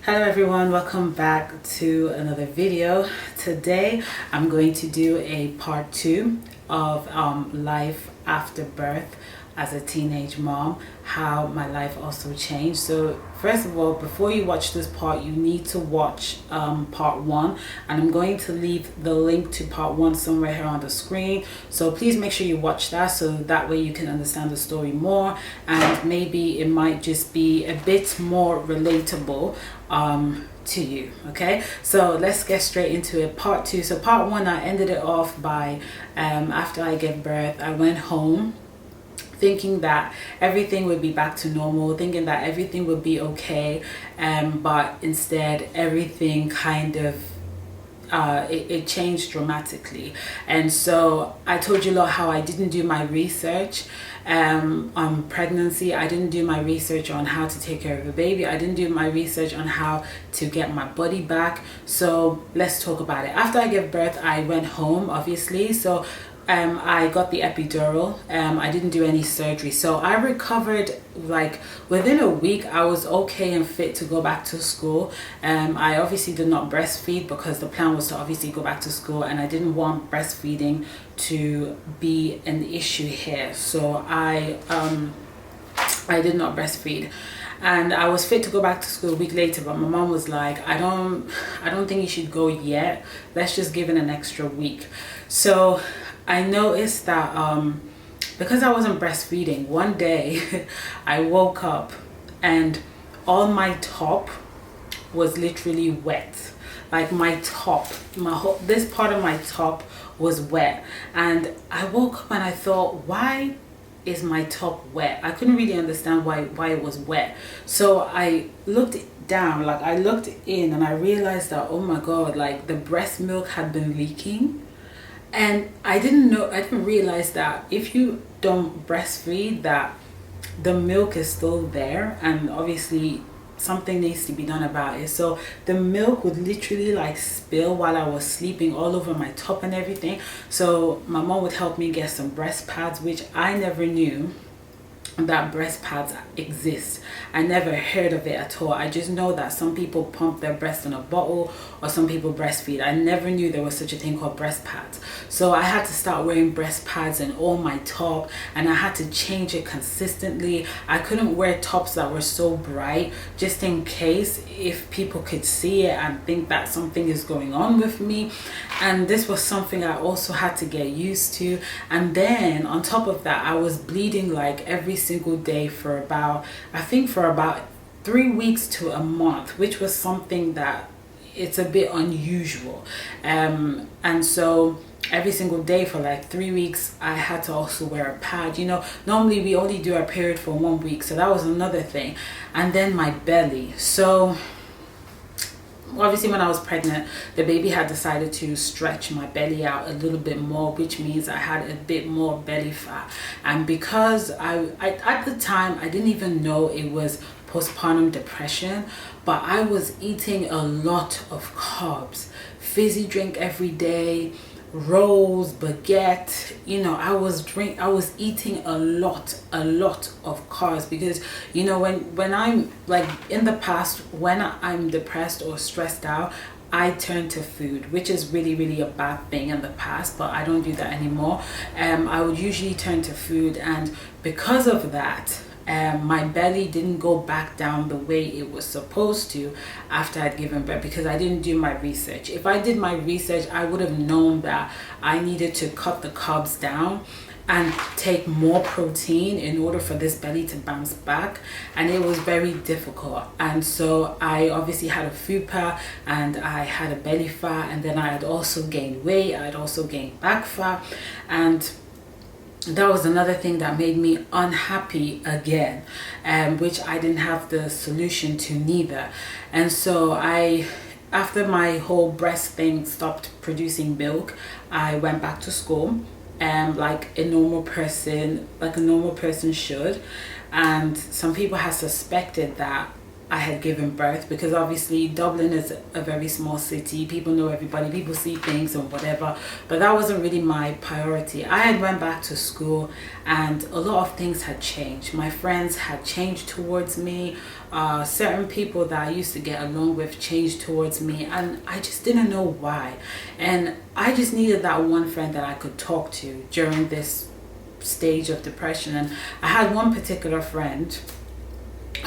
Hello everyone, welcome back to another video. Today I'm going to do a part 2 of life after birth as a teenage mom, how my life also changed. So first of all, before you watch this part, you need to watch part 1, and I'm going to leave the link to part 1 somewhere here on the screen. So please make sure you watch that, so that way you can understand the story more, and maybe it might just be a bit more relatable to you. Okay, so let's get straight into it. Part 2. So part 1, I ended it off by after I gave birth, I went home thinking that everything would be back to normal, thinking that everything would be okay, but instead everything kind of it changed dramatically. And so I told you a lot how I didn't do my research on pregnancy. I didn't do my research on how to take care of a baby. I didn't do my research on how to get my body back. So let's talk about it. After I gave birth, I went home, obviously. So I got the epidural. I didn't do any surgery, so I recovered like within a week. I was okay and fit to go back to school. I obviously did not breastfeed because the plan was to obviously go back to school, and I didn't want breastfeeding to be an issue here, so I did not breastfeed. And I was fit to go back to school a week later, but my mom was like, I don't think you should go yet. Let's just give it an extra week. So I noticed that because I wasn't breastfeeding, one day I woke up and all my top was literally wet. Like my top, this part of my top was wet. And I woke up and I thought, why is my top wet? I couldn't really understand why it was wet. So I looked down, like I looked in, and I realized that, oh my god, like the breast milk had been leaking. And I didn't realize that if you don't breastfeed, that the milk is still there, and obviously something needs to be done about it. So the milk would literally like spill while I was sleeping all over my top and everything. So my mom would help me get some breast pads, which I never knew that breast pads exist. I never heard of it at all. I just know that some people pump their breast in a bottle, or some people breastfeed. I never knew there was such a thing called breast pads. So I had to start wearing breast pads in all my top, and I had to change it consistently. I couldn't wear tops that were so bright, just in case if people could see it and think that something is going on with me. And this was something I also had to get used to. And then on top of that, I was bleeding like every single day for about 3 weeks to a month, which was something that it's a bit unusual. And so every single day for like 3 weeks I had to also wear a pad. You know, normally we only do our period for 1 week, so that was another thing. And then my belly. So obviously when I was pregnant, the baby had decided to stretch my belly out a little bit more, which means I had a bit more belly fat. And because I at the time I didn't even know it was postpartum depression, but I was eating a lot of carbs, fizzy drink every day, rolls, baguette. You know, I was eating a lot of carbs, because you know, when I'm like, in the past, when I'm depressed or stressed out, I turn to food, which is really a bad thing in the past, but I don't do that anymore. I would usually turn to food, and because of that, my belly didn't go back down the way it was supposed to after I'd given birth, because I didn't do my research. If I did my research, I would have known that I needed to cut the carbs down and take more protein in order for this belly to bounce back, and it was very difficult. And so I obviously had a fupa, and I had a belly fat, and then I had also gained weight. I had also gained back fat, and that was another thing that made me unhappy again, which I didn't have the solution to neither. And so after my whole breast thing stopped producing milk, I went back to school, like a normal person should. And some people have suspected that I had given birth, because obviously Dublin is a very small city. People know everybody, people see things and whatever, but that wasn't really my priority. I had went back to school and a lot of things had changed. My friends had changed towards me. Certain people that I used to get along with changed towards me, and I just didn't know why. And I just needed that one friend that I could talk to during this stage of depression. And I had one particular friend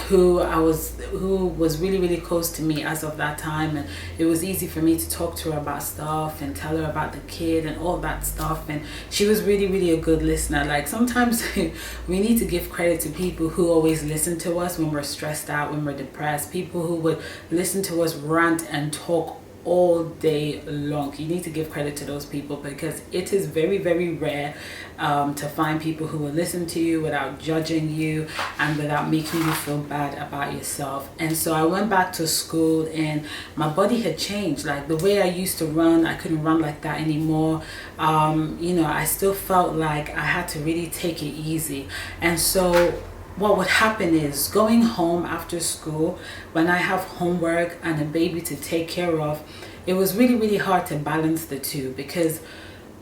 who was really, really close to me as of that time, and it was easy for me to talk to her about stuff and tell her about the kid and all that stuff. And she was really, really a good listener. Like, sometimes we need to give credit to people who always listen to us when we're stressed out, when we're depressed, people who would listen to us rant and talk all day long. You need to give credit to those people, because it is very, very rare to find people who will listen to you without judging you and without making you feel bad about yourself. And so I went back to school and my body had changed. Like, the way I used to run, I couldn't run like that anymore. I still felt like I had to really take it easy. And so what would happen is, going home after school, when I have homework and a baby to take care of, it was really, really hard to balance the two, because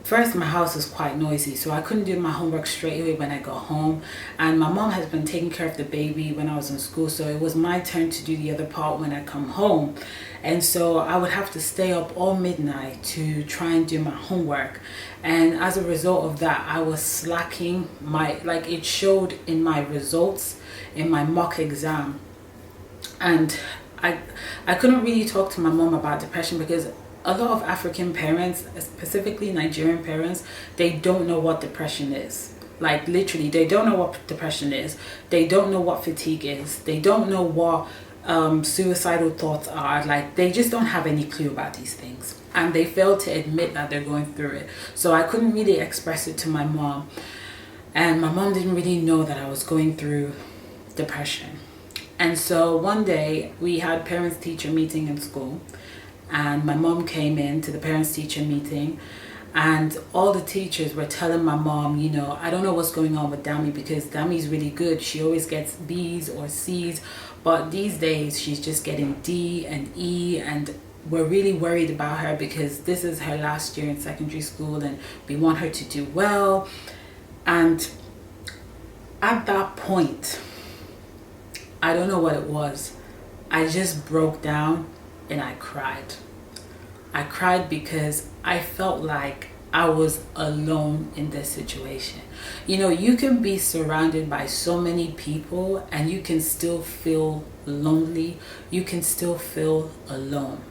first, my house is quite noisy, so I couldn't do my homework straight away when I got home. And my mom has been taking care of the baby when I was in school, so it was my turn to do the other part when I come home. And so I would have to stay up all midnight to try and do my homework. And as a result of that, I was slacking. It showed in my results in my mock exam. And I couldn't really talk to my mom about depression, because a lot of African parents, specifically Nigerian parents, they don't know what depression is. Like, literally, they don't know what depression is. They don't know what fatigue is. They don't know what suicidal thoughts are. Like, they just don't have any clue about these things, and they fail to admit that they're going through it. So I couldn't really express it to my mom, and my mom didn't really know that I was going through depression. And so one day we had parents-teacher meeting in school, and my mom came in to the parents-teacher meeting, and all the teachers were telling my mom, I don't know what's going on with Dami, because Dami's really good. She always gets B's or C's, but these days she's just getting D and E, and we're really worried about her, because this is her last year in secondary school and we want her to do well. And at that point, I don't know what it was, I just broke down and I cried. I cried because I felt like I was alone in this situation. You can be surrounded by so many people and you can still feel lonely. You can still feel alone.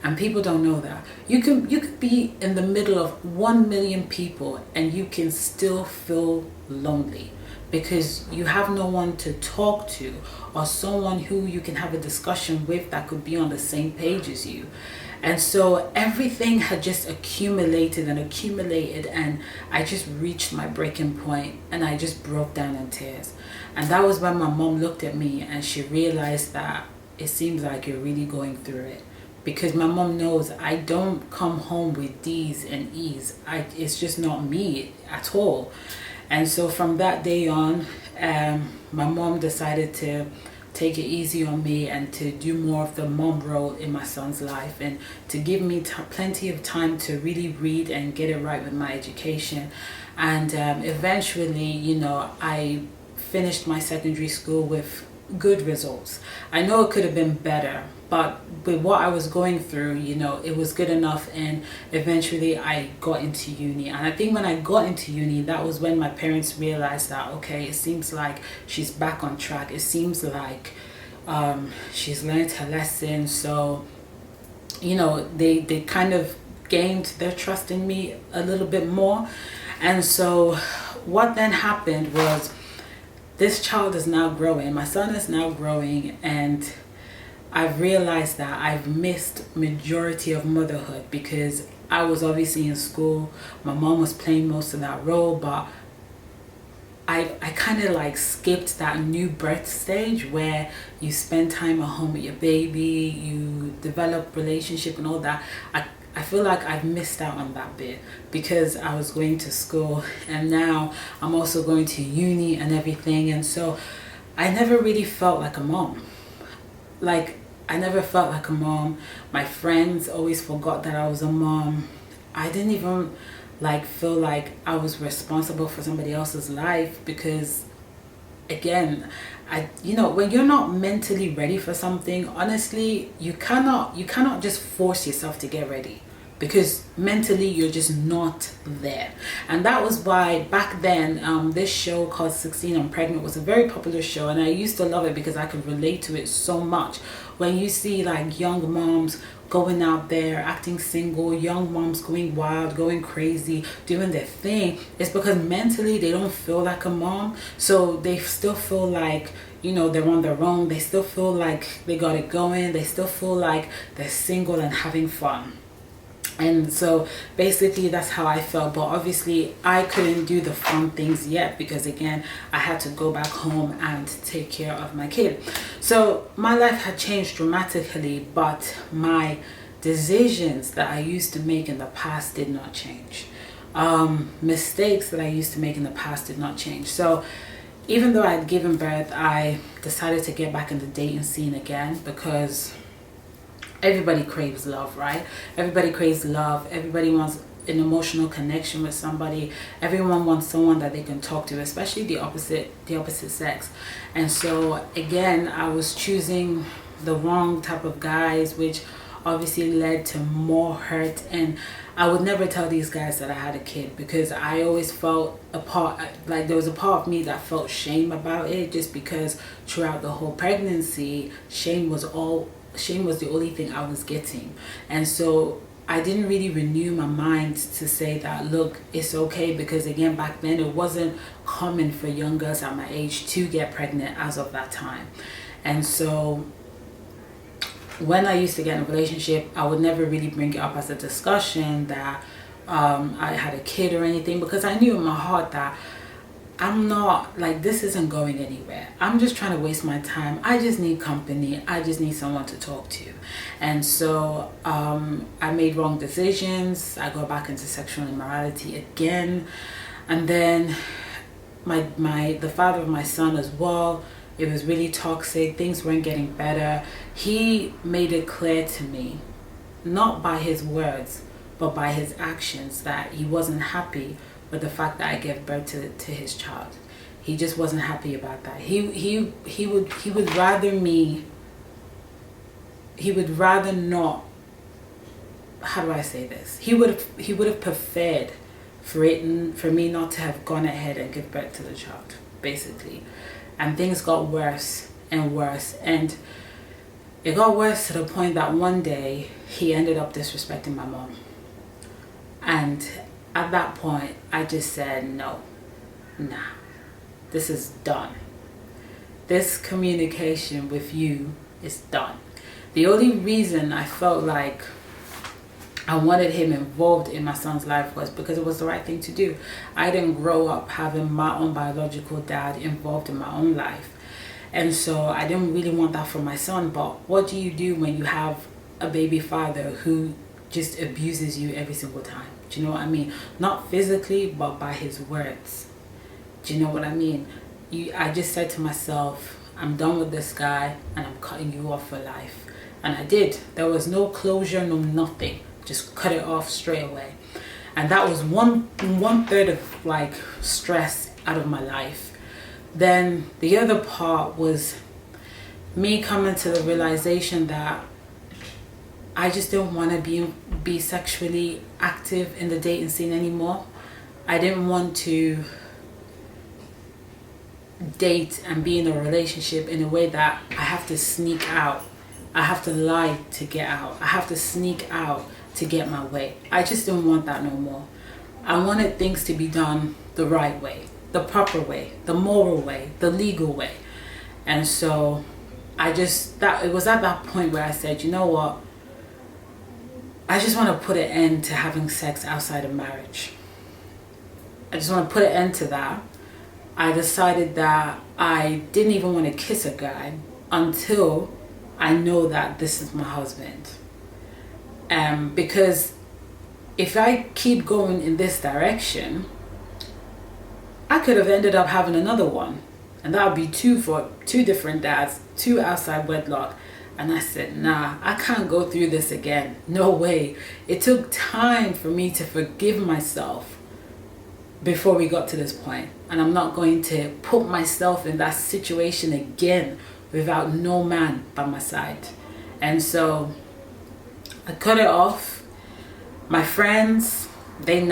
And people don't know that. You could be in the middle of 1 million people and you can still feel lonely, because you have no one to talk to, or someone who you can have a discussion with that could be on the same page as you. And so everything had just accumulated and accumulated, and I just reached my breaking point and I just broke down in tears. And that was when my mom looked at me and she realized that it seems like you're really going through it. Because my mom knows I don't come home with D's and E's. It's just not me at all. And so from that day on, my mom decided to take it easy on me and to do more of the mom role in my son's life, and to give me plenty of time to really read and get it right with my education. And eventually, I finished my secondary school with good results. I know it could have been better, but with what I was going through, it was good enough. And eventually I got into uni. And I think when I got into uni, that was when my parents realized that, okay, it seems like she's back on track. It seems like she's learned her lesson. So, they kind of gained their trust in me a little bit more. And so what then happened was, this child is now growing. My son is now growing, and I've realized that I've missed majority of motherhood, because I was obviously in school. My mom was playing most of that role, but I kind of like skipped that new birth stage where you spend time at home with your baby, you develop relationship and all that. I feel like I've missed out on that bit because I was going to school, and now I'm also going to uni and everything. And so I never really felt like a mom. like, I never felt like a mom. My friends always forgot that I was a mom. I didn't even like feel like I was responsible for somebody else's life, because again, when you're not mentally ready for something, honestly, you cannot just force yourself to get ready, because mentally you're just not there. And that was why back then, this show called 16 I'm Pregnant was a very popular show, and I used to love it because I could relate to it so much. When you see like young moms going out there acting single, young moms going wild, going crazy, doing their thing, it's because mentally they don't feel like a mom, so they still feel like, they're on their own. They still feel like they got it going. They still feel like they're single and having fun. And so basically that's how I felt. But obviously I couldn't do the fun things yet, because again, I had to go back home and take care of my kid. So my life had changed dramatically, but my decisions that I used to make in the past did not change. Mistakes that I used to make in the past did not change. So even though I had given birth, I decided to get back in the dating scene again, because everybody craves love, right? Everybody craves love. Everybody wants an emotional connection with somebody. Everyone wants someone that they can talk to, especially the opposite sex. And so again, I was choosing the wrong type of guys, which obviously led to more hurt. And I would never tell these guys that I had a kid, because I always felt like there was a part of me that felt shame about it, just because throughout the whole pregnancy, shame was the only thing I was getting. And so I didn't really renew my mind to say that, look, it's okay, because again, back then it wasn't common for young girls at my age to get pregnant as of that time. And so when I used to get in a relationship, I would never really bring it up as a discussion that I had a kid or anything, because I knew in my heart that I'm not, like, this isn't going anywhere. I'm just trying to waste my time. I just need company. I just need someone to talk to. And so I made wrong decisions. I go back into sexual immorality again. And then the father of my son as well, it was really toxic. Things weren't getting better. He made it clear to me, not by his words, but by his actions, that he wasn't happy with the fact that I gave birth to his child. He just wasn't happy about that. He would rather not, how do I say this? He would have preferred for me not to have gone ahead and give birth to the child, basically. And things got worse and worse, and it got worse to the point that one day he ended up disrespecting my mom. And at that point, I just said, nah, this is done. This communication with you is done. The only reason I felt like I wanted him involved in my son's life was because it was the right thing to do. I didn't grow up having my own biological dad involved in my own life. And so I didn't really want that for my son. But what do you do when you have a baby father who just abuses you every single time? Do you know what I mean? Not physically, but by his words. Do you know what I mean? I just said to myself, I'm done with this guy and I'm cutting you off for life. And I did. There was no closure, no nothing. Just cut it off straight away. And that was one third of like stress out of my life. Then the other part was me coming to the realization that I just didn't want to be sexually active in the dating scene anymore. I didn't want to date and be in a relationship in a way that I have to sneak out. I have to lie to get out. I have to sneak out to get my way. I just didn't want that no more. I wanted things to be done the right way, the proper way, the moral way, the legal way. And so it was at that point where I said, you know what? I just want to put an end to having sex outside of marriage. I just want to put an end to that. I decided that I didn't even want to kiss a guy until I know that this is my husband. Because if I keep going in this direction, I could have ended up having another one. And that would be two for two different dads, two outside wedlock. And I said, nah, I can't go through this again. No way. It took time for me to forgive myself before we got to this point. And I'm not going to put myself in that situation again without no man by my side. And so I cut it off. My friends, that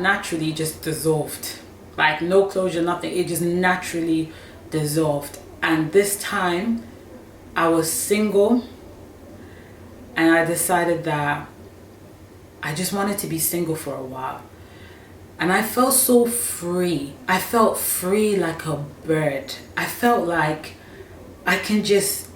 naturally just dissolved. Like no closure, nothing. It just naturally dissolved. And this time I was single, and I decided that I just wanted to be single for a while. And I felt so free. I felt free like a bird. I felt like I could just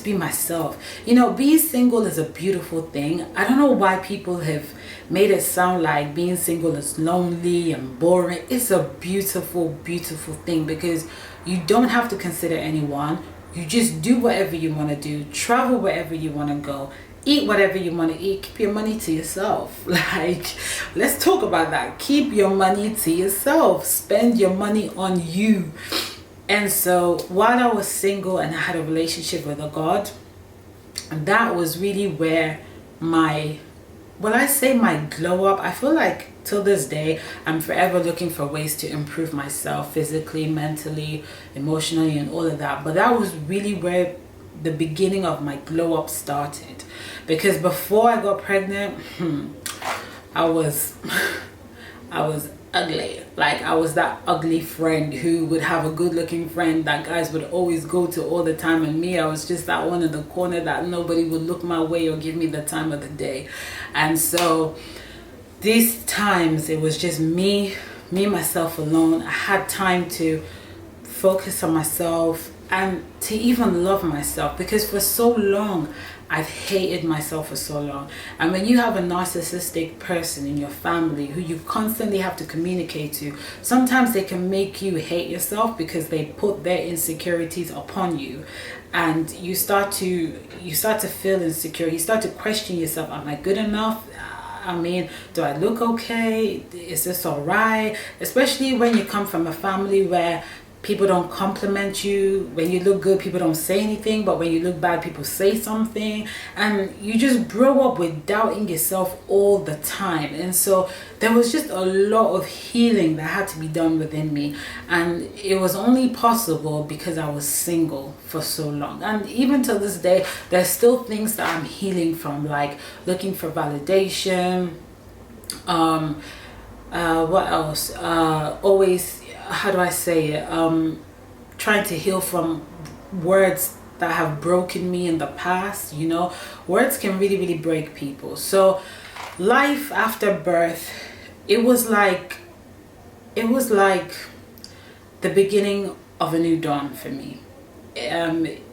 be myself. You know, being single is a beautiful thing. I don't know why people have made it sound like being single is lonely and boring. It's a beautiful, beautiful thing, because you don't have to consider anyone. You just do whatever you want to do, travel wherever you want to go, eat whatever you want to eat, keep your money to yourself. Like, let's talk about that. Keep your money to yourself. Spend your money on you. And so while I was single and I had a relationship with a God, that was really where my glow up. I feel like till this day, I'm forever looking for ways to improve myself physically, mentally, emotionally, and all of that. But that was really where the beginning of my glow up started. Because before I got pregnant, I was ugly. Like, I was that ugly friend who would have a good looking friend that guys would always go to all the time, and me, I was just that one in the corner that nobody would look my way or give me the time of the day. And so these times it was just me myself alone. I had time to focus on myself and to even love myself, because for so long I've hated myself for so long. And when you have a narcissistic person in your family who you constantly have to communicate to, sometimes they can make you hate yourself because they put their insecurities upon you, and you start to feel insecure. You start to question yourself. Am I good enough? I mean, do I look okay? Is this all right? Especially when you come from a family where people don't compliment you. When you look good, people don't say anything, but when you look bad, people say something. And you just grow up with doubting yourself all the time. And so there was just a lot of healing that had to be done within me. And it was only possible because I was single for so long. And even to this day, there's still things that I'm healing from, like looking for validation. What else? Always, how do I say it? Trying to heal from words that have broken me in the past. You know, words can really, really break people. So life after birth, it was like the beginning of a new dawn for me,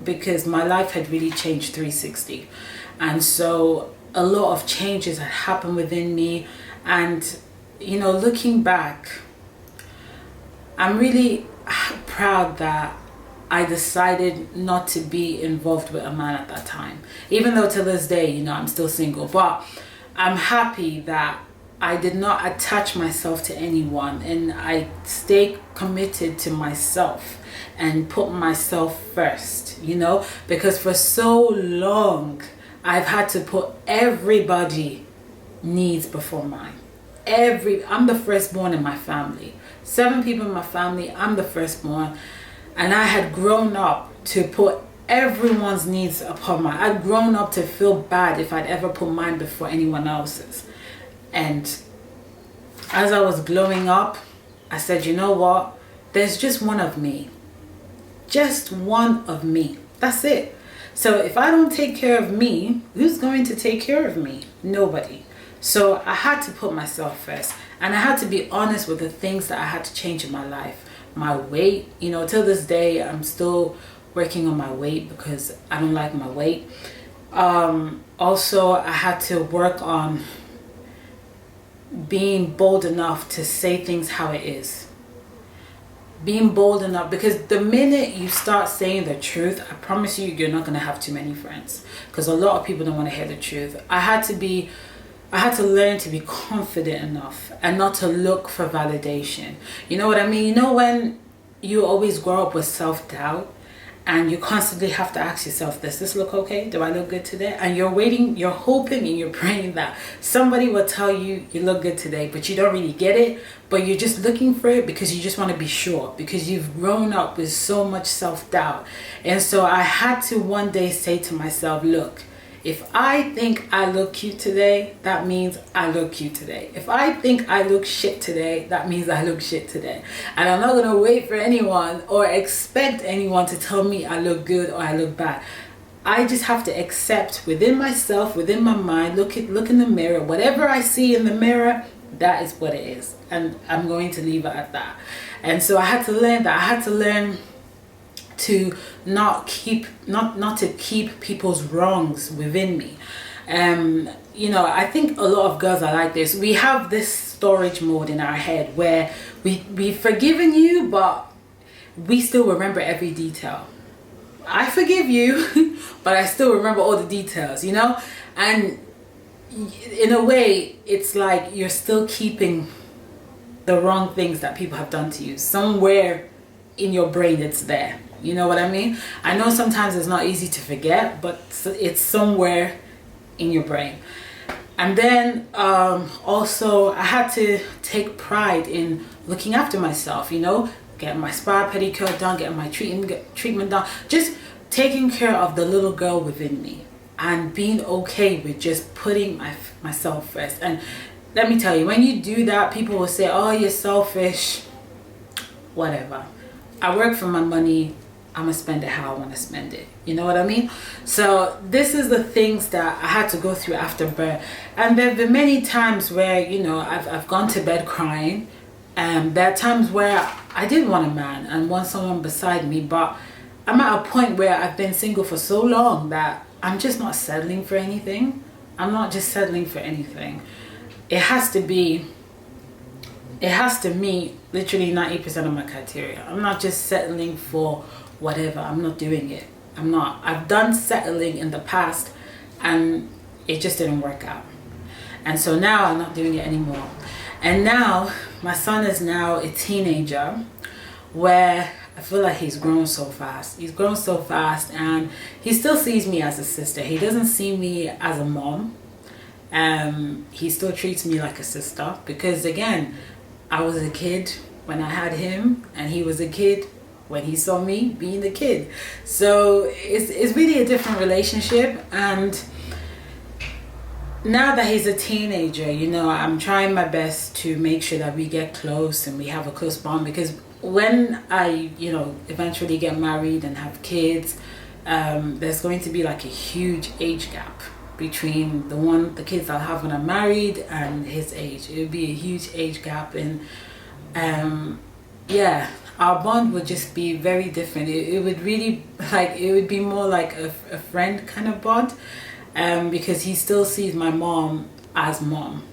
because my life had really changed 360. And so a lot of changes had happened within me. And you know, looking back, I'm really proud that I decided not to be involved with a man at that time. Even though to this day, you know, I'm still single. But I'm happy that I did not attach myself to anyone, and I stayed committed to myself and put myself first, you know, because for so long I've had to put everybody's needs before mine. I'm the firstborn in my family. 7 people in my family, I'm the firstborn. And I had grown up to put everyone's needs upon mine. I'd grown up to feel bad if I'd ever put mine before anyone else's. And as I was growing up, I said, you know what? There's just one of me. Just one of me. That's it. So if I don't take care of me, who's going to take care of me? Nobody. So I had to put myself first, and I had to be honest with the things that I had to change in my life. My weight, you know, till this day, I'm still working on my weight because I don't like my weight. Also, I had to work on being bold enough to say things how it is. Being bold enough, because the minute you start saying the truth, I promise you, you're not going to have too many friends, because a lot of people don't want to hear the truth. I had to learn to be confident enough and not to look for validation. You know what I mean? You know when you always grow up with self-doubt and you constantly have to ask yourself, does this look okay? Do I look good today? And you're waiting, you're hoping and you're praying that somebody will tell you you look good today, but you don't really get it, but you're just looking for it because you just want to be sure, because you've grown up with so much self-doubt. And so I had to one day say to myself, look, if I think I look cute today, that means I look cute today. If I think I look shit today, that means I look shit today. And I'm not going to wait for anyone or expect anyone to tell me I look good or I look bad. I just have to accept within myself, within my mind, look in the mirror. Whatever I see in the mirror, that is what it is. And I'm going to leave it at that. And so I had to learn that. I had to learn to not to keep people's wrongs within me. You know, I think a lot of girls are like this. We have this storage mode in our head where we've forgiven you, but we still remember every detail. I forgive you, but I still remember all the details, you know? And in a way, it's like you're still keeping the wrong things that people have done to you. Somewhere in your brain it's there. You know what I mean? I know sometimes it's not easy to forget, but it's somewhere in your brain. And then also I had to take pride in looking after myself, you know, getting my spa pedicure done, getting my treatment done, just taking care of the little girl within me and being okay with just putting myself first. And let me tell you, when you do that, people will say, oh, you're selfish, whatever. I work for my money. I'm gonna spend it how I want to spend it. You know what I mean? So this is the things that I had to go through after birth. And there have been many times where, you know, I've gone to bed crying. There are times where I did want a man and want someone beside me, but I'm at a point where I've been single for so long that I'm just not settling for anything. I'm not just settling for anything. It has to meet literally 90% of my criteria. I'm not just settling for whatever. I'm not doing it. I'm not. I've done settling in the past and it just didn't work out. And so now I'm not doing it anymore. And now my son is now a teenager where I feel like he's grown so fast. He's grown so fast and he still sees me as a sister. He doesn't see me as a mom. He still treats me like a sister because, again, I was a kid when I had him and he was a kid when he saw me being the kid. So it's really a different relationship. And now that he's a teenager, you know, I'm trying my best to make sure that we get close and we have a close bond, because when I, you know, eventually get married and have kids, there's going to be like a huge age gap between the kids I'll have when I'm married and his age. It would be a huge age gap, and yeah, our bond would just be very different. It would really, like, it would be more like a friend kind of bond, because he still sees my mom as mom,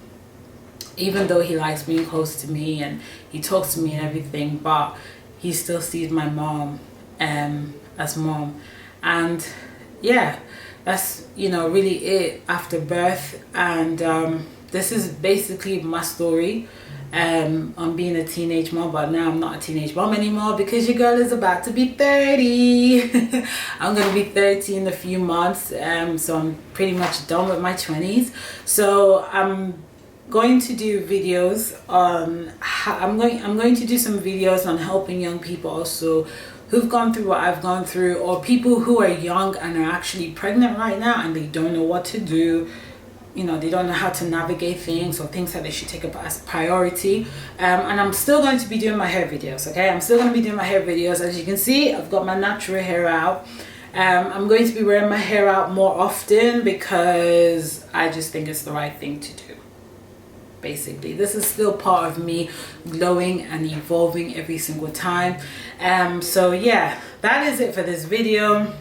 even though he likes being close to me and he talks to me and everything, but he still sees my mom as mom. And yeah, that's, you know, really it after birth. And this is basically my story on being a teenage mom. But now I'm not a teenage mom anymore because your girl is about to be 30. I'm gonna be 30 in a few months, so I'm pretty much done with my 20s. So I'm going to do videos on I'm going to do some videos on helping young people also who've gone through what I've gone through, or people who are young and are actually pregnant right now and they don't know what to do. You know, they don't know how to navigate things or things that they should take up as priority. And I'm still going to be doing my hair videos, okay? I'm still going to be doing my hair videos. As you can see, I've got my natural hair out. I'm going to be wearing my hair out more often because I just think it's the right thing to do. Basically, this is still part of me growing and evolving every single time. So yeah, that is it for this video.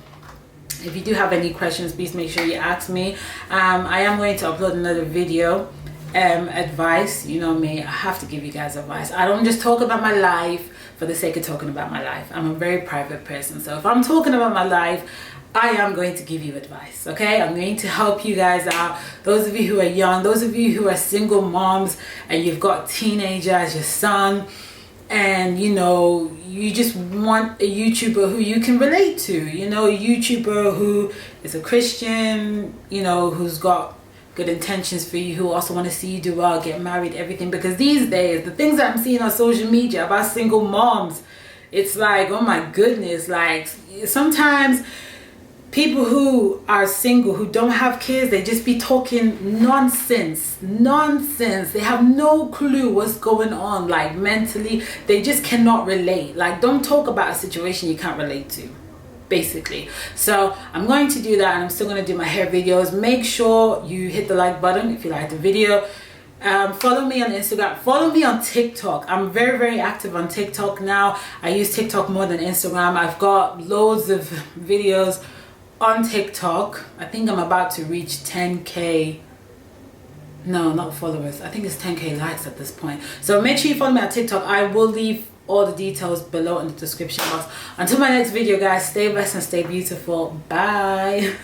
If you do have any questions, please make sure you ask me. I am going to upload another video, advice. You know me, I have to give you guys advice. I don't just talk about my life for the sake of talking about my life. I'm a very private person, so if I'm talking about my life, I am going to give you advice, okay? I'm going to help you guys out. Those of you who are young, those of you who are single moms and you've got teenager as your son, and you know, you just want a YouTuber who you can relate to, you know, a YouTuber who is a Christian, you know, who's got good intentions for you, who also want to see you do well, get married, everything. Because these days, the things that I'm seeing on social media about single moms, it's like, oh my goodness, like sometimes people who are single, who don't have kids, they just be talking nonsense. They have no clue what's going on, like mentally. They just cannot relate. Like, don't talk about a situation you can't relate to, basically. So I'm going to do that, and I'm still going to do my hair videos. Make sure you hit the like button if you like the video. Follow me on Instagram, follow me on TikTok. I'm very active on TikTok now. I use TikTok more than Instagram. I've got loads of videos on TikTok. I think I'm about to reach 10k, no, not followers, I think it's 10k likes at this point. So make sure you follow me on TikTok. I will leave all the details below in the description box. Until my next video, guys, stay blessed and stay beautiful. Bye.